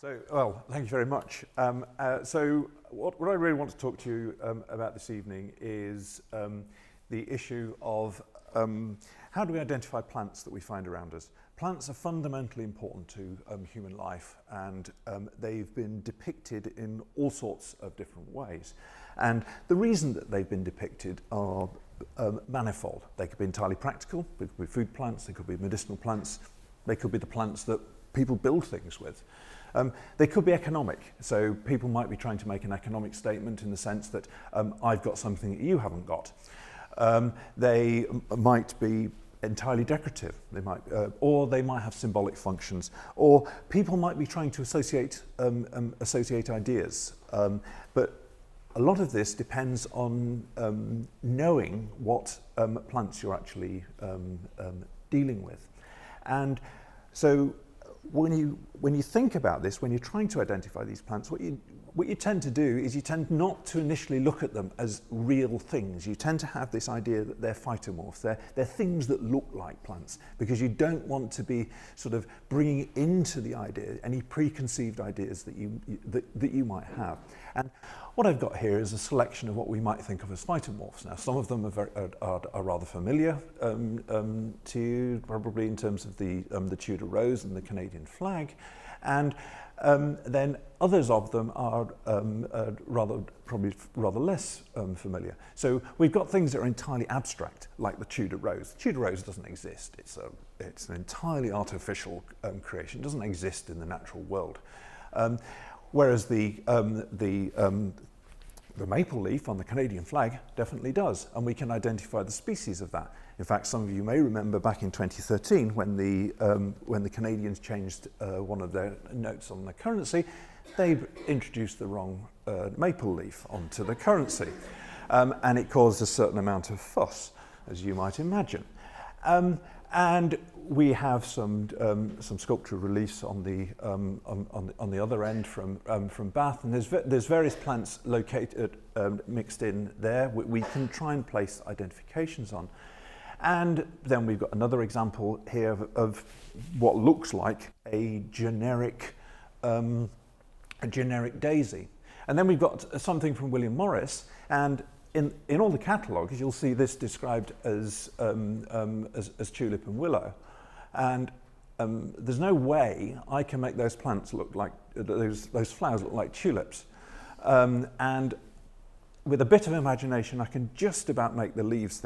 Well, thank you very much. So what I really want to talk to you about this evening is the issue of how do we identify plants that we find around us. Plants are fundamentally important to human life, and they've been depicted in all sorts of different ways. And the reason that they've been depicted are manifold. They could be entirely practical, they could be food plants, they could be medicinal plants, they could be the plants that people build things with. They could be economic, so people might be trying to make an economic statement in the sense that I've got something that you haven't got. They might be entirely decorative, or they might have symbolic functions, or people might be trying to associate ideas. But a lot of this depends on knowing what plants you're actually dealing with. And so when you think about this, when you're trying to identify these plants, what you tend to do is you tend not to initially look at them as real things. You tend to have this idea that they're phytomorphs. They're things that look like plants, because you don't want to be sort of bringing into the idea any preconceived ideas that you might have. And what I've got here is a selection of what we might think of as phytomorphs. Now, some of them are rather familiar to you, probably in terms of the Tudor rose and the Canadian flag, and then others of them are probably rather less familiar. So we've got things that are entirely abstract, like the Tudor rose. The Tudor rose doesn't exist. It's an entirely artificial creation. It doesn't exist in the natural world. Whereas the maple leaf on the Canadian flag definitely does, and we can identify the species of that. In fact, some of you may remember back in 2013 when the Canadians changed one of their notes on the currency, they introduced the wrong maple leaf onto the currency, and it caused a certain amount of fuss, as you might imagine. And we have some sculptural reliefs on the other end from Bath, and there's various plants located mixed in there. We can try and place identifications on, and then we've got another example here of what looks like a generic daisy, and then we've got something from William Morris, and in all the catalogues, you'll see this described as tulip and willow, and there's no way I can make those plants look like those flowers look like tulips, and with a bit of imagination, I can just about make the leaves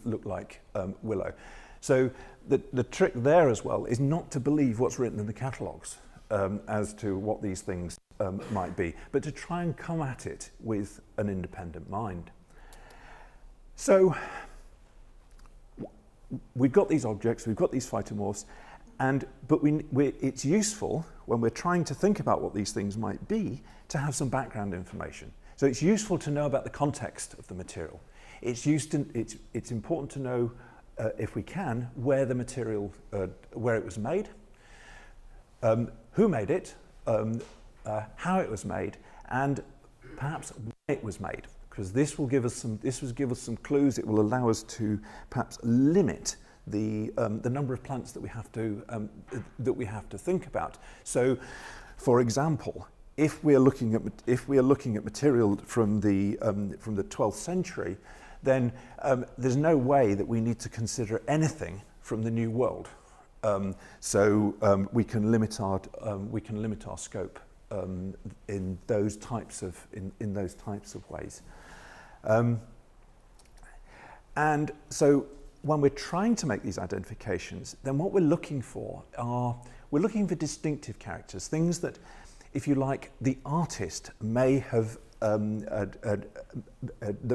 look like willow. So the trick there as well is not to believe what's written in the catalogues as to what these things might be, but to try and come at it with an independent mind. So we've got these objects, we've got these phytomorphs, but it's useful when we're trying to think about what these things might be to have some background information. So it's useful to know about the context of the material. It's important to know, if we can, where the material, where it was made, who made it, how it was made, and perhaps when it was made, because this will give us some clues. It will allow us to perhaps limit the number of plants that we have to think about. So, for example, if we are looking at material from the 12th century, then there's no way that we need to consider anything from the New World. So we can limit our scope in those types of ways. And so when we're trying to make these identifications, then what we're looking for distinctive characters, things that, if you like, the artist may have that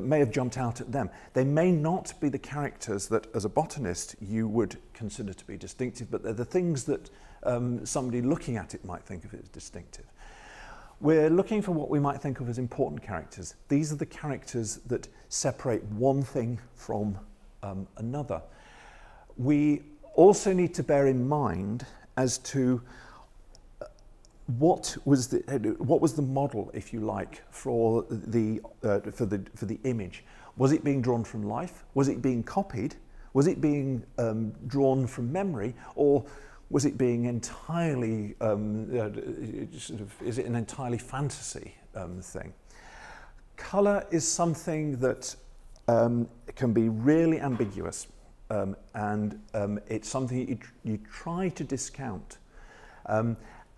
may have jumped out at them. They may not be the characters that, as a botanist, you would consider to be distinctive, but they're the things that somebody looking at it might think of as distinctive. We're looking for what we might think of as important characters. These are the characters that separate one thing from another. We also need to bear in mind as to what was the model, if you like, for the image. Was it being drawn from life? Was it being copied? Was it being drawn from memory? Or Was it being entirely, is it an entirely fantasy thing? Colour is something that can be really ambiguous, and it's something you try to discount.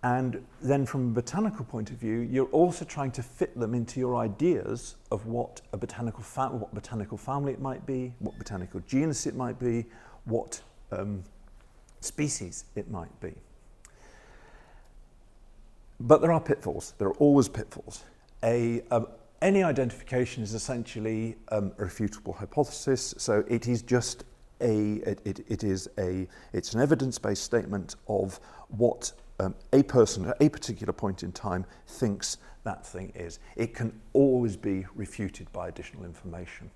And then from a botanical point of view, you're also trying to fit them into your ideas of what a botanical family it might be, what botanical genus it might be, what species it might be. But there are pitfalls. There are always pitfalls. Any identification is essentially a refutable hypothesis, so it is just it's an evidence-based statement of what a person at a particular point in time thinks that thing is. It can always be refuted by additional information.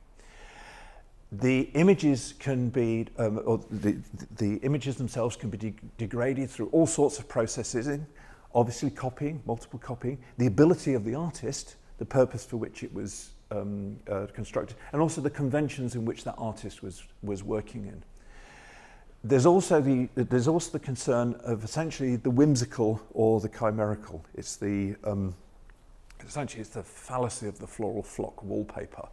The images can be, or the images themselves can be degraded through all sorts of processing, obviously copying, multiple copying, the ability of the artist, the purpose for which it was constructed, and also the conventions in which that artist was working in. There's also the concern of essentially the whimsical or the chimerical. It's essentially it's the fallacy of the floral flock wallpaper.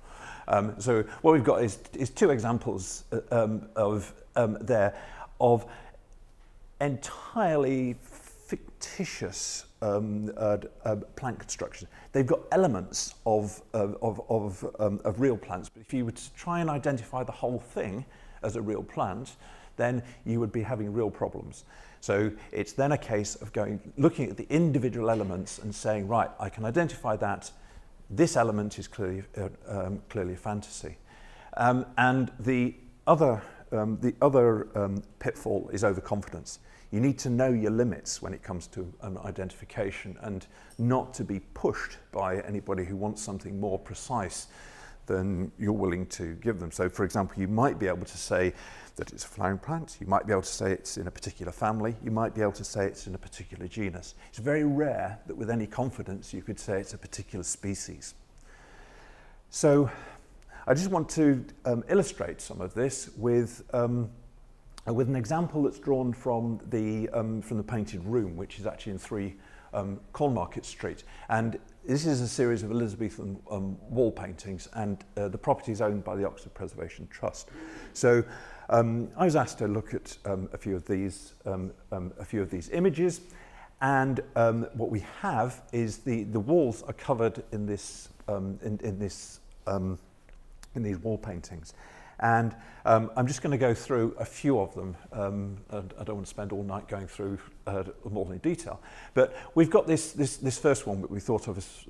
So what we've got is two examples of entirely fictitious plant constructions. They've got elements of real plants, but if you were to try and identify the whole thing as a real plant, then you would be having real problems. So it's then a case of looking at the individual elements and saying, right, I can identify that. This element is clearly a fantasy. And the other pitfall is overconfidence. You need to know your limits when it comes to identification and not to be pushed by anybody who wants something more precise than you're willing to give them. So, for example, you might be able to say that it's a flowering plant. You might be able to say it's in a particular family. You might be able to say it's in a particular genus. It's very rare that with any confidence you could say it's a particular species. So I just want to illustrate some of this with an example that's drawn from the Painted Room, which is actually in 3 Cornmarket Street. And this is a series of Elizabethan wall paintings, and the property is owned by the Oxford Preservation Trust. So I was asked to look at a few of these images, and what we have is the walls are covered in these wall paintings. And I'm just going to go through a few of them. And I don't want to spend all night going through them all in detail. But we've got this first one that we thought of as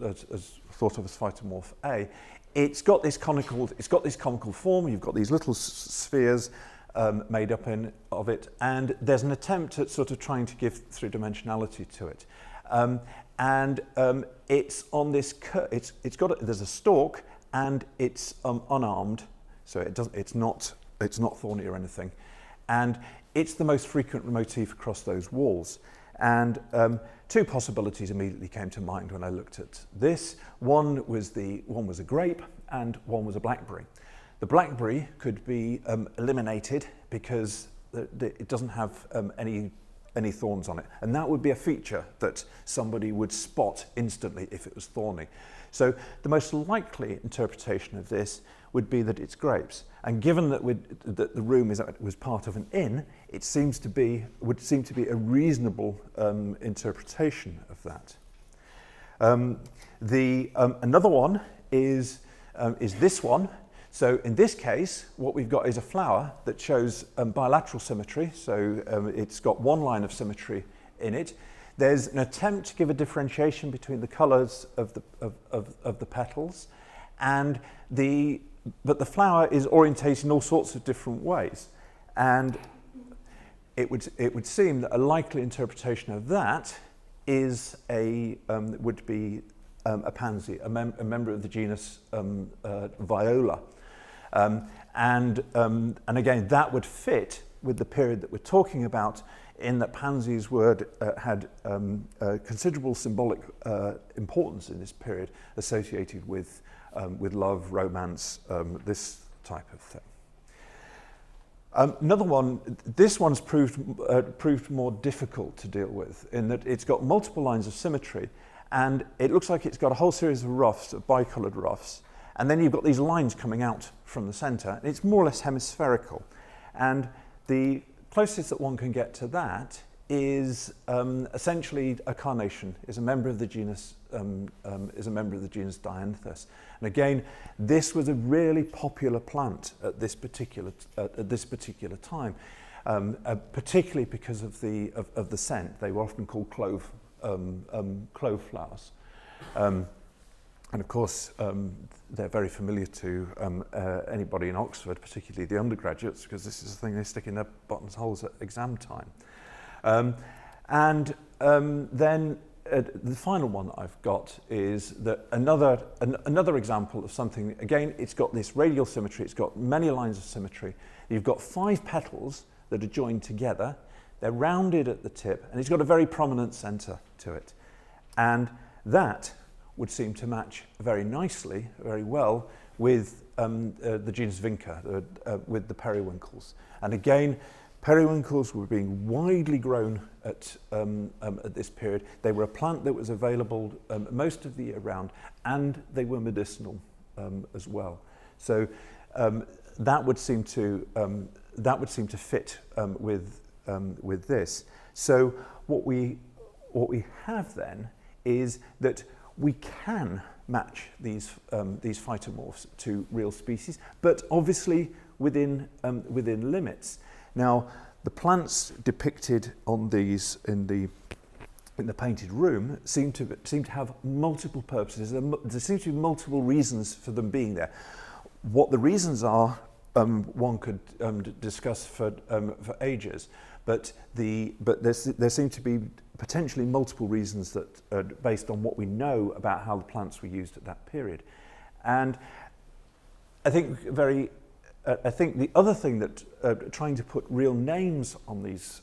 Phytomorph A. It's got this conical form. You've got these little spheres made up of it, and there's an attempt at sort of trying to give three-dimensionality to it. It's on this. There's a stalk, and it's unarmed. So it's not thorny or anything, and it's the most frequent motif across those walls. And 2 possibilities immediately came to mind when I looked at this. One was a grape, and one was a blackberry. The blackberry could be eliminated because it doesn't have any thorns on it, and that would be a feature that somebody would spot instantly if it was thorny. So the most likely interpretation of this would be that it's grapes, and given that the room was part of an inn, would seem to be a reasonable interpretation of that. Another one is this one. So in this case, what we've got is a flower that shows bilateral symmetry. So it's got one line of symmetry in it. There's an attempt to give a differentiation between the colours of the petals, but the flower is orientated in all sorts of different ways, and it would seem that a likely interpretation of that is would be a pansy, a member of the genus Viola, and again that would fit with the period that we're talking about, in that pansies had considerable symbolic importance in this period, associated with love, romance, this type of thing. Another one, this one's proved more difficult to deal with in that it's got multiple lines of symmetry, and it looks like it's got a whole series of roughs, of bicoloured roughs, and then you've got these lines coming out from the centre, and it's more or less hemispherical. And the closest that one can get to that is essentially a carnation, is a member of the genus Dianthus. And again, this was a really popular plant at this particular time, particularly because of the scent. They were often called clove flowers. And of course, they're very familiar to anybody in Oxford, particularly the undergraduates, because this is the thing they stick in their buttonholes holes at exam time. Then the final one I've got is that another example of something. Again, it's got this radial symmetry. It's got many lines of symmetry. You've got 5 petals that are joined together. They're rounded at the tip, and it's got a very prominent centre to it. And that would seem to match very nicely, very well, with the genus Vinca, with the periwinkles. And again, periwinkles were being widely grown at this period. They were a plant that was available most of the year round, and they were medicinal as well. So that would seem to fit with this. So what we have then is that we can match these phytomorphs to real species, but obviously within limits. Now, the plants depicted on these in the painted room seem to have multiple purposes. There seem to be multiple reasons for them being there. What the reasons are, one could discuss for ages, but there seem to be potentially multiple reasons that based on what we know about how the plants were used at that period. And I think the other thing that trying to put real names on these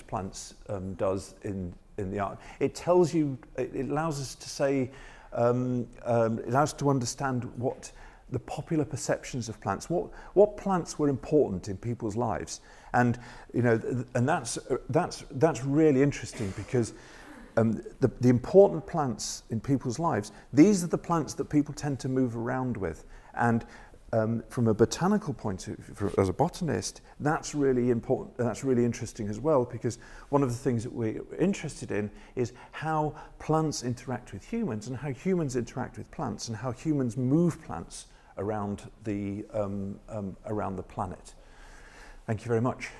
plants does in the art, it tells you, it allows us to say, it allows us to understand what the popular perceptions of plants, what plants were important in people's lives, and that's really interesting because the important plants in people's lives, these are the plants that people tend to move around with, and from a botanical point of view, as a botanist, that's really important. That's really interesting as well, because one of the things that we're interested in is how plants interact with humans, and how humans interact with plants, and how humans move plants around the planet. Thank you very much.